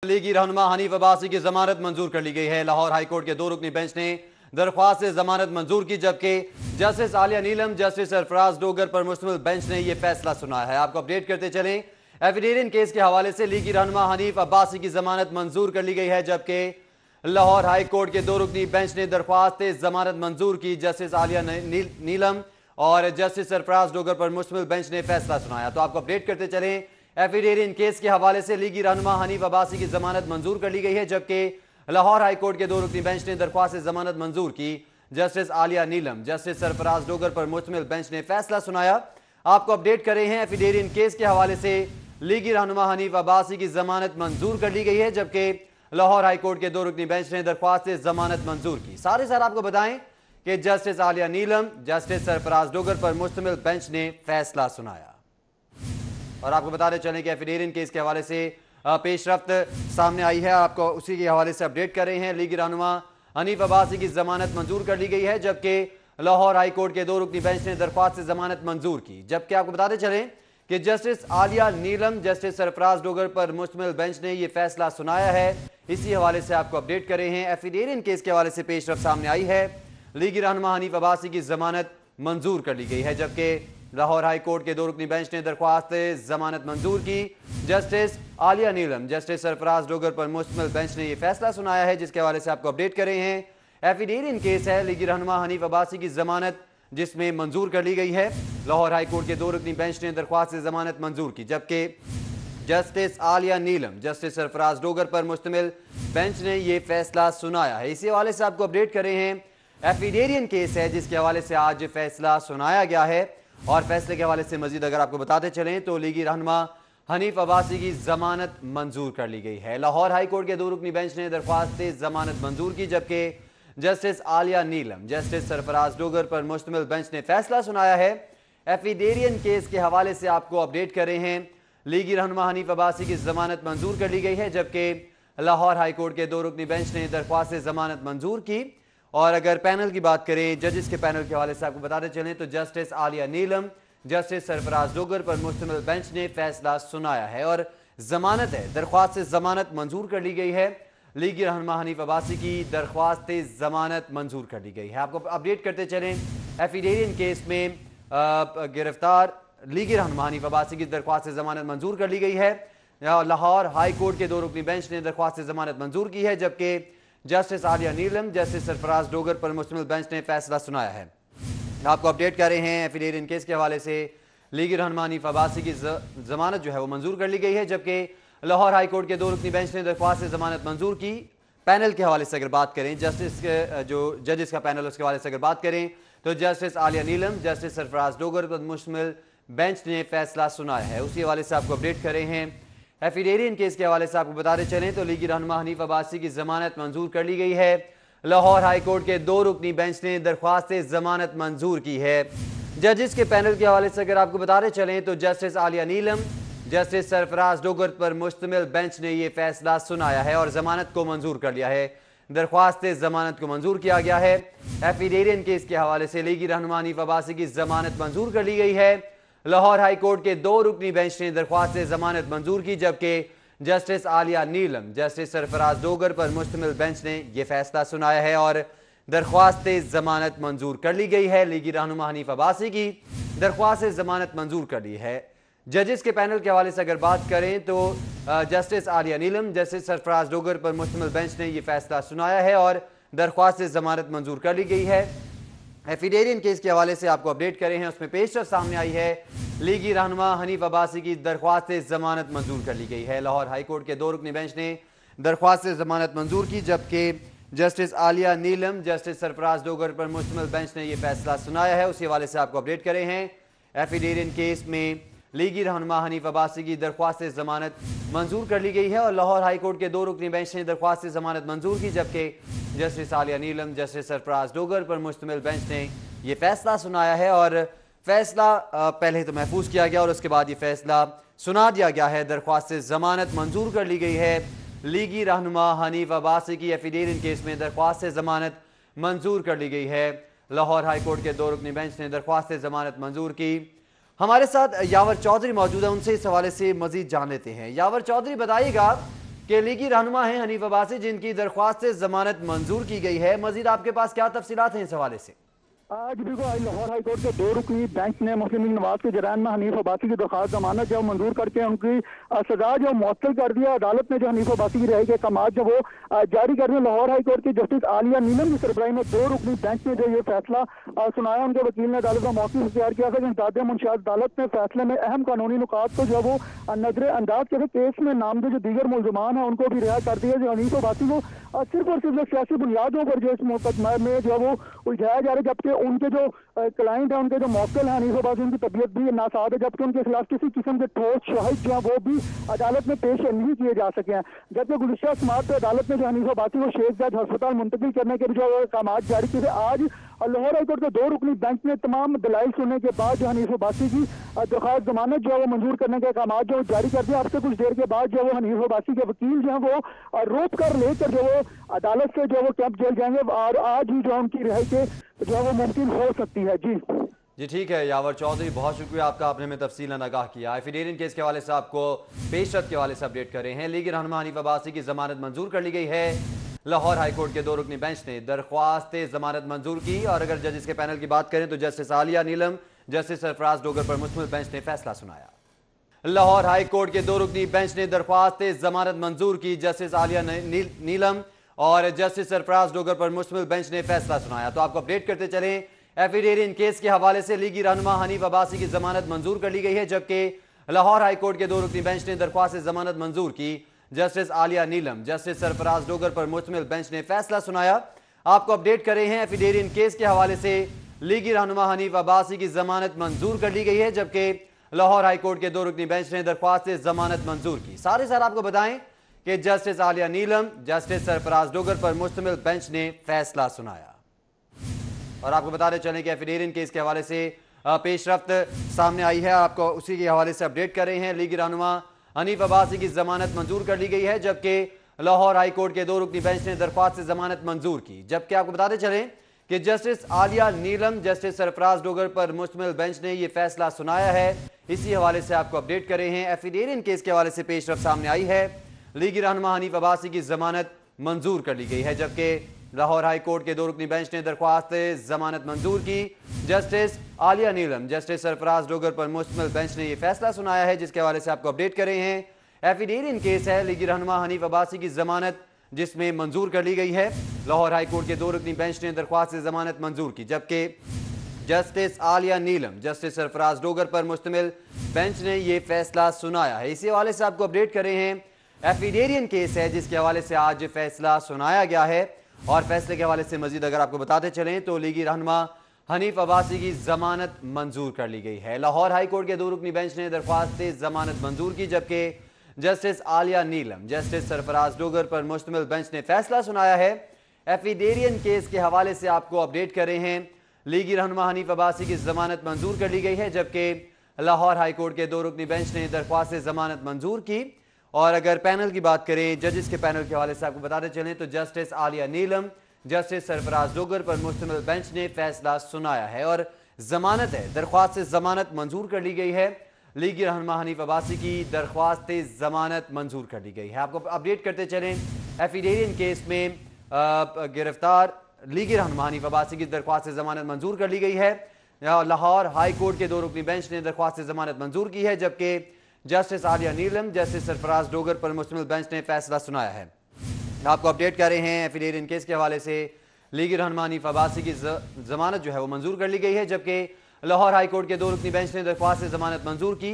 लीगी रहनुमा हनीफ अब्बासी की जमानत मंजूर कर ली गई है। लाहौर हाईकोर्ट के 2 रुकनी बेंच ने दरख्वास्त से जमानत मंजूर की, जबकि जस्टिस आलिया नीलम, जस्टिस सरफराज डोगर पर मुश्तमिल बेंच ने यह फैसला सुनाया है। आपको अपडेट करते चलें, एफिडेविट केस के हवाले से लीगी रहनुमा हनीफ अब्बासी की जमानत मंजूर कर ली गई है, जबकि लाहौर हाईकोर्ट के 2 रुकनी बेंच ने दरख्वास्त से जमानत मंजूर की। जस्टिस आलिया नीलम और जस्टिस सरफराज डोगर पर मुश्तमिल बेंच ने फैसला सुनाया। तो आपको अपडेट करते चलें, एफिडेविट केस के हवाले से लीगी रहनुमा हनीफ अब्बासी की जमानत मंजूर कर ली गई है, जबकि लाहौर हाईकोर्ट के 2 रुकनी बेंच ने दरख्वास्त से जमानत मंजूर की। जस्टिस आलिया नीलम, जस्टिस सरफराज डोगर पर मुश्तमिल बेंच ने फैसला सुनाया। आपको अपडेट कर रहे हैं, एफिडेविट केस के हवाले से लीगी रहनुमा हनीफ अब्बासी की जमानत मंजूर कर ली गई है, जबकि लाहौर हाईकोर्ट के 2 रुकनी बेंच ने दरख्वास्त से जमानत मंजूर की। साथ ही साथ आपको बताएं कि जस्टिस आलिया नीलम, जस्टिस सरफराज डोगर पर मुश्तमिल बेंच ने फैसला सुनाया। और आपको बताते चलें कि एफिडेविट केस के हवाले से पेशरफ्त सामने आई है, आपको उसी के हवाले से अपडेट कर रहे हैं। लीगी रहनुमा हनीफ अब्बासी की जमानत मंजूर कर ली गई है, जबकि लाहौर हाईकोर्ट के 2 रुकनी बेंच ने दरख्वास्त से जमानत मंजूर की। जबकि आपको बताते चलें कि जस्टिस आलिया नीलम, जस्टिस सरफराज डोगर पर मुश्तमिल बेंच ने यह फैसला सुनाया है। इसी हवाले से आपको अपडेट कर रहे हैं। एफिडेविट केस के हवाले से पेशरफ्त सामने आई है, लीगी रहनुमा हनीफ अब्बासी की जमानत मंजूर कर ली गई है, जबकि लाहौर हाईकोर्ट के 2 रुकनी बेंच ने दरख्वास्त जमानत मंजूर की। जस्टिस आलिया नीलम, जस्टिस सरफराज डोगर पर मुश्तमिल बेंच ने यह फैसला सुनाया है, जिसके हवाले से आपको अपडेट कर रहे हैं। एफिडेविट केस है लीगी रहनुमा हनीफ अब्बासी की जमानत जिसमें मंजूर कर ली गई है। लाहौर हाईकोर्ट के 2 रुकनी बेंच ने दरख्वास्त से जमानत मंजूर की, जबकि जस्टिस आलिया नीलम, जस्टिस सरफराज डोगर पर मुश्तमिल बेंच ने यह फैसला सुनाया है। इसी हवाले से आपको अपडेट कर रहे हैं, एफिडेविट केस है जिसके हवाले से आज फैसला सुनाया गया है। और फैसले के हवाले से मजीद अगर आपको बताते चलें तो लीगी रहनुमा हनीफ अब्बासी की जमानत मंजूर कर ली गई है। लाहौर हाईकोर्ट के 2 रुकनी बेंच ने दरख्वास्त से जमानत मंजूर की, जबकि जस्टिस आलिया नीलम, जस्टिस सरफराज डोगर पर मुश्तमिल बेंच ने फैसला सुनाया है। एफिडेविट केस के हवाले से आपको अपडेट कर रहे हैं, लीगी रहनुमा हनीफ अब्बासी की जमानत मंजूर कर ली गई है, जबकि लाहौर हाईकोर्ट के 2 रुकनी बेंच ने दरख्वास्त से जमानत मंजूर की। और अगर पैनल की बात करें, जजेस के पैनल के हवाले से आपको बताते चलें तो जस्टिस आलिया नीलम, जस्टिस सरफराज डोगर पर मुश्तमिल बेंच ने फैसला सुनाया है और जमानत है, दरख्वास्त से जमानत मंजूर कर ली गई है। लीगी रहनुमा हनीफ अब्बासी की दरख्वास्त से जमानत मंजूर कर ली गई है। आपको अपडेट करते चलें, एफिडेविट केस में गिरफ्तार लीगी रहनुमा हनीफ अब्बासी की दरख्वास्त से जमानत मंजूर कर ली गई है। लाहौर हाईकोर्ट के 2 रुकनी बेंच ने दरख्वास्त से जमानत मंजूर की है, जबकि जस्टिस आलिया नीलम, जस्टिस सरफराज डोगर पर मुश्तमिल बेंच ने फैसला सुनाया है। आपको अपडेट कर रहे हैं, एफिडेविट केस के हवाले से लीगी रहनुमा हनीफ अब्बासी की जमानत जो है वो मंजूर कर ली गई है, जबकि लाहौर हाईकोर्ट के 2 रुकनी बेंच ने दरख्वास्त से जमानत मंजूर की। पैनल के हवाले से अगर बात करें, जस्टिस के जो जजेस का पैनल उसके हवाले से अगर बात करें तो जस्टिस आलिया नीलम, जस्टिस सरफराज डोगर पर मुश्तमिल बेंच ने फैसला सुनाया है। उसी हवाले से आपको अपडेट कर रहे हैं। एफिडेविट केस के हवाले से आपको बताते चलें तो लीगी रहनुमा हनीफ अब्बासी की जमानत मंजूर कर ली गई है। लाहौर हाईकोर्ट के 2 रुकनी बेंच ने दरख्वास्त से जमानत मंजूर की है। जजेस के पैनल के हवाले से अगर आपको बताते चलें तो जस्टिस आलिया नीलम, जस्टिस सरफराज डोगर पर मुश्तमिल बेंच ने यह फैसला सुनाया है और जमानत को मंजूर कर लिया है। दरख्वास्त से जमानत को मंजूर किया गया है। एफिडेविट केस के हवाले से लीगी रहनुमा हनीफ अब्बासी की जमानत मंजूर कर ली गई है। लाहौर हाईकोर्ट के 2 रुकनी बेंच ने दरख्वास्त से जमानत मंजूर की, जबकि जस्टिस आलिया नीलम, जस्टिस सरफराज डोगर पर मुश्तमिल बेंच ने यह फैसला सुनाया है और दरख्वास्त से जमानत मंजूर कर ली गई है। लीगी रहनुमा हनीफ अब्बासी की दरख्वास्त से जमानत मंजूर कर ली है। जजेस के पैनल के हवाले से अगर बात करें तो जस्टिस आलिया नीलम, जस्टिस सरफराज डोगर पर मुश्तमिल बेंच ने यह फैसला सुनाया है और दरख्वास्त से जमानत मंजूर कर ली गई है। एफिडेविट केस के हवाले से आपको अपडेट करें हैं, उसमें पेशरफ्त सामने आई है, लीगी रहनुमा हनीफ अब्बासी की दरख्वास्त से जमानत मंजूर कर ली गई है। लाहौर हाईकोर्ट के 2 रुकनी बेंच ने दरख्वास्त से जमानत मंजूर की, जबकि जस्टिस आलिया नीलम, जस्टिस सरफराज डोगर पर मुश्तमिल बेंच ने यह फैसला सुनाया है। उसी हवाले से आपको अपडेट करें हैं, एफिडेविट केस में लीगी रहनुमा हनीफ अब्बासी की दरख्वास्त से जमानत मंजूर कर ली गई है और लाहौर हाईकोर्ट के 2 रुकनी बेंच ने दरख्वास्त से जमानत मंजूर की, जबकि जस्टिस आलिया नीलम, जस्टिस सरफराज डोगर पर मुश्तमिल बेंच ने यह फैसला सुनाया है। और फैसला पहले तो महफूज किया गया और उसके बाद ये फैसला सुना दिया गया है। दरख्वास्त से जमानत मंजूर कर ली गई है। लीगी रहनुमा हनीफ अब्बासी की एफिडेविट केस में दरख्वास्त से जमानत मंजूर कर ली गई है। लाहौर हाईकोर्ट के 2 रुकनी बेंच ने दरख्वास्त से जमानत मंजूर की। हमारे साथ यावर चौधरी मौजूद है, उनसे इस हवाले से मजीद जान लेते हैं। यावर चौधरी, बताइएगा कि लीगी रहनुमा हैं हनीफ अब्बासी, जिनकी दरख्वास्त से जमानत मंजूर की गई है। मजीद आपके पास क्या तफसीलात हैं इस हवाले से? आज भी लाहौर हाईकोर्ट के 2 रुकनी बेंच ने मुस्लिम लीग नवाज के जरान में हनीफ अब्बासी की दरखास्त जमानत जो मंजूर करके उनकी सजा जो मुअत्तल कर दिया। अदालत ने जो हनीफ अब्बासी की रिहाई के अहकाम जो वो जारी कर दिए। लाहौर हाईकोर्ट की जस्टिस आलिया नीलम की सरबराही में 2 रुकनी बेंच ने जो ये फैसला सुनाया। उनके वकील ने अदालत का मौक़िफ़ इख्तियार किया था कि इंतज़ामिया मुंशियात अदालत ने फैसले में अहम कानूनी नुकात को जो वो नजरअंदाज करके केस में नामजद जो दीगर मुलजमान है उनको भी रिहा कर दिया। जो हनीफ अब्बासी को सिर्फ और सिर्फ सियासी बुनियादों पर जो इस मुकदमे में जो वो उलझाया जा रहा है, जबकि उनके जो क्लाइंट है, उनके जो मौक्किल है हनीफ अब्बासी, उनकी तबीयत भी नासाज है, जबकि उनके खिलाफ किसी किस्म के ठोस शवाहिद जो है वो भी अदालत में पेश नहीं किए जा सके हैं। जबकि गुज़िश्ता समाअत पर अदालत ने जो हनीफ अब्बासी को शेख जज अस्पताल मुंतकिल करने के जो अहकाम जारी किए थे, आज लाहौर हाईकोर्ट के 2 रुकनी बेंच ने तमाम दलाइल सुनने के बाद जो हनीफ अब्बासी की दरख्वास्त जमानत जो है वो मंजूर करने के अहकाम जो जारी कर दिया। अब से कुछ देर के बाद जो वो हनीफ अब्बासी के वकील जो है वो रोक कर लेकर जो वो अदालत से जो वो कैंप जेल जाएंगे और आज ही जो उनकी रिहाई के जो है वो मुमकिन हो सकती है। जी ठीक है यावर चौधरी, बहुत शुक्रिया आपका, आपने हमें तफसीलन आगाह किया। एफिडेविट केस के हवाले से आपको पेशरफ के हवाले से अपडेट कर रहे हैं। लीगी रहनुमा हनीफ अब्बासी की जमानत मंजूर कर ली गई है। लाहौर हाईकोर्ट के 2 रुकनी बेंच ने दरख्वास्त जमानत मंजूर की। और अगर जजिस के पैनल की बात करें तो जस्टिस आलिया नीलम, जस्टिस सरफराज डोगर पर मुश्तमिल बेंच ने फैसला सुनाया। लाहौर हाईकोर्ट के 2 रुकनी बेंच ने दरख्वास्त जमानत मंजूर की। जस्टिस आलिया नीलम और जस्टिस सरफराज डोगर पर मुश्तमिल बेंच ने फैसला सुनाया। तो आपको अपडेट करते चलें, एफिडेविट केस के हवाले से लीगी रहनुमा हनीफ अब्बासी की जमानत मंजूर कर ली गई है, जबकि लाहौर हाईकोर्ट के 2 रुकनी बेंच ने दरख्वास्त जमानत मंजूर की। जस्टिस आलिया नीलम, जस्टिस सरफराज डोगर पर मुश्तमिल बेंच ने फैसला सुनाया। आपको अपडेट कर रहे हैं, एफिडेविट केस के हवाले से लीगी रहनुमा हनीफ अब्बासी की जमानत मंजूर कर ली गई है, जबकि लाहौर हाईकोर्ट के 2 रुकनी बेंच ने दरख्वास्त जमानत मंजूर की। साथ ही साथ आपको बताएं कि जस्टिस आलिया नीलम, जस्टिस सरफराज डोगर पर मुश्तमिल बेंच ने फैसला सुनाया। और आपको बताते चलें कि एफिडेविट केस के हवाले से पेशरफ्त सामने आई है, आपको उसी के हवाले से अपडेट कर रहे हैं। लीगी रहनुमा हनीफ अब्बासी की जमानत मंजूर कर ली गई है, जबकि लाहौर हाईकोर्ट के 2 रुकनी बेंच ने दरख्वास्त जमानत मंजूर की। जबकि आपको बताते चलें कि जस्टिस आलिया नीलम, जस्टिस सरफराज डोगर पर मुश्तमिल बेंच ने यह फैसला सुनाया है। इसी हवाले से आपको अपडेट कर रहे हैं। एफिडेविट केस के हवाले से पेशरफ्त सामने आई है। लीगी रहनुमा हनीफ अब्बासी की जमानत मंजूर कर ली गई है, जबकि लाहौर हाईकोर्ट के 2 रुकनी बेंच ने दरख्वास्त जमानत मंजूर की। जस्टिस आलिया नीलम, जस्टिस सरफराज डोगर पर मुश्तमिल बेंच ने यह फैसला सुनाया है, जिसके हवाले से आपको अपडेट कर रहे हैं। एफिडेविट केस है लीगी रहनुमा हनीफ अब्बासी की जमानत जिसमें मंजूर कर ली गई है। लाहौर हाईकोर्ट के 2 रुकनी बेंच ने दरख्वास्त जमानत मंजूर की, जबकि जस्टिस आलिया नीलम, जस्टिस सरफराज डोगर पर मुश्तमिल बेंच ने यह फैसला सुनाया है। इसी हवाले से आपको अपडेट कर रहे हैं। एफिडेविट केस है जिसके हवाले से आज फैसला सुनाया गया है। और फैसले के हवाले से मजीद अगर आपको बताते चलें तो लीगी रहनुमा हनीफ अब्बासी की जमानत मंजूर कर ली गई है। लाहौर हाईकोर्ट के 2 रुकनी बेंच ने दरख्वास्त जमानत मंजूर की, जबकि जस्टिस आलिया नीलम, जस्टिस सरफराज डोगर पर मुश्तमिल बेंच ने फैसला सुनाया है। एफिडेविट केस के हवाले से आपको अपडेट कर रहे हैं। लीगी रहनुमा हनीफ अब्बासी की जमानत मंजूर कर ली गई है, जबकि लाहौर हाईकोर्ट के 2 रुकनी बेंच ने दरख्वास्त जमानत मंजूर की। और अगर पैनल की बात करें, जजिस के पैनल के हवाले से आपको बताते चलें तो जस्टिस आलिया नीलम, जस्टिस सरफराज डोगर पर मुश्तमिल बेंच ने फैसला सुनाया है और जमानत है, दरख्वास्त से जमानत मंजूर कर ली गई है। लीगी रहनुमा हनीफ अब्बासी की दरख्वास्त जमानत मंजूर कर ली गई है। आपको अपडेट करते चलें, एफिडेविट केस में गिरफ्तार लीगी रहनुमा हनीफ अब्बासी की दरख्वास्त जमानत मंजूर कर ली गई है। लाहौर हाईकोर्ट के 2 रुकनी बेंच ने दरख्वास्त जमानत मंजूर की है, जबकि जस्टिस आलिया नीलम, जस्टिस सरफराज डोगर पर मुश्तमिल बेंच ने फैसला सुनाया है। आपको अपडेट कर रहे हैं। एफिडेविट केस के हवाले से लीगी रहनुमा हनीफ अब्बासी की जमानत जो है वो मंजूर कर ली गई है, जबकि लाहौर हाईकोर्ट के 2 रुकनी बेंच ने दरख्वास्त से जमानत मंजूर की।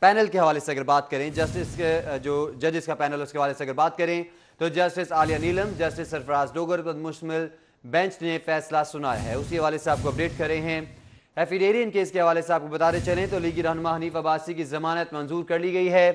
पैनल के हवाले से अगर बात करें, जस्टिस के जो जजिस का पैनल उसके हवाले से अगर बात करें तो जस्टिस आलिया नीलम, जस्टिस सरफराज डोगर पर मुश्तमिल बेंच ने फैसला सुनाया है। उसी हवाले से आपको अपडेट कर रहे हैं। एफिडेविट केस के हवाले से आपको बताते चलें तो लीगी रहनुमा हनीफ अब्बासी की जमानत मंजूर कर ली गई है।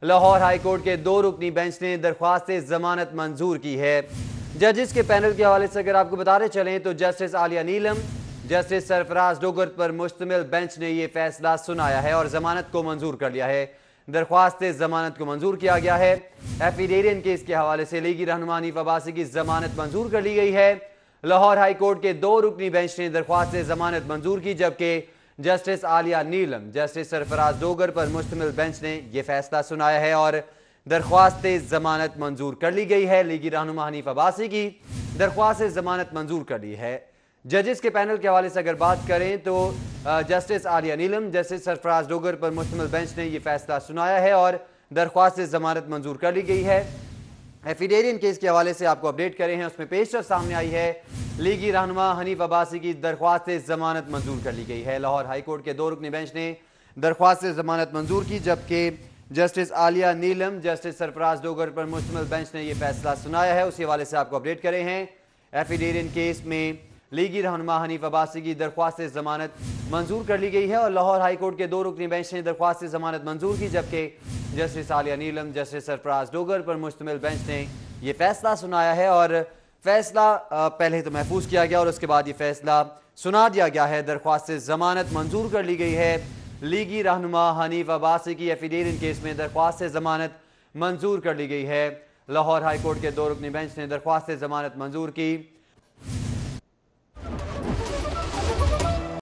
लाहौर हाईकोर्ट के 2 रुकनी बेंच ने दरख्वास्त जमानत मंजूर की है। जजिस के पैनल के हवाले से अगर आपको बताते चलें तो जस्टिस आलिया नीलम, जस्टिस सरफराज डोगर पर मुश्तमिल बेंच ने यह फैसला सुनाया है और जमानत को मंजूर कर लिया है। दरख्वास्त जमानत को मंजूर किया गया है। एफिडेविट केस के हवाले से लीगी रहनुमा हनीफ अब्बासी की जमानत मंजूर कर ली गई है। लाहौर हाईकोर्ट के 2 रुकनी बेंच ने दरख्वास्त जमानत मंजूर की, जबकि जस्टिस आलिया नीलम, जस्टिस सरफराज डोगर पर मुश्तमिल बेंच ने यह फैसला सुनाया है और दरख्वास्त जमानत मंजूर कर ली गई है। लीगी रहनुमा हनीफ अब्बासी की दरख्वास्त जमानत मंजूर कर ली है। जजेस के पैनल के हवाले से अगर बात करें तो जस्टिस आलिया नीलम, जस्टिस सरफराज डोगर पर मुश्तमिल बेंच ने यह फैसला सुनाया है और दरख्वास्त जमानत मंजूर कर ली गई है। एफिडेरियन केस के हवाले से आपको अपडेट करें हैं, उसमें पेशरफ सामने आई है। लीगी रहनुमा हनीफ अब्बासी की दरख्वास्त जमानत मंजूर कर ली गई है। लाहौर हाईकोर्ट के 2 रुकनी बेंच ने दरख्वास्त जमानत मंजूर की, जबकि जस्टिस आलिया नीलम, जस्टिस सरफराज डोगर पर मुश्तमिल बेंच ने यह फैसला सुनाया है। उसी हवाले से आपको अपडेट करें हैं। एफिडेरियन केस में लीगी रहनुमा हनीफ अब्बासी की दरख्वास्त जमानत मंजूर कर ली गई है और लाहौर हाईकोर्ट के 2 रुकनी बेंच ने दरख्वास्त जमानत मंजूर की, जबकि जस्टिस आलिया नीलम, जस्टिस सरफराज डोगर पर मुश्तमिल बेंच ने यह फैसला सुनाया है। और फैसला पहले तो महफूज किया गया और उसके बाद ये फैसला सुना दिया गया है। दरख्वास्त जमानत मंजूर कर ली गई है। लीगी रहनुमा हनीफ अब्बासी की एफिडेरियन केस में दरख्वास्त जमानत मंजूर कर ली गई है। लाहौर हाईकोर्ट के 2 रुकनी बेंच ने दरख्वास्त जमानत मंजूर की।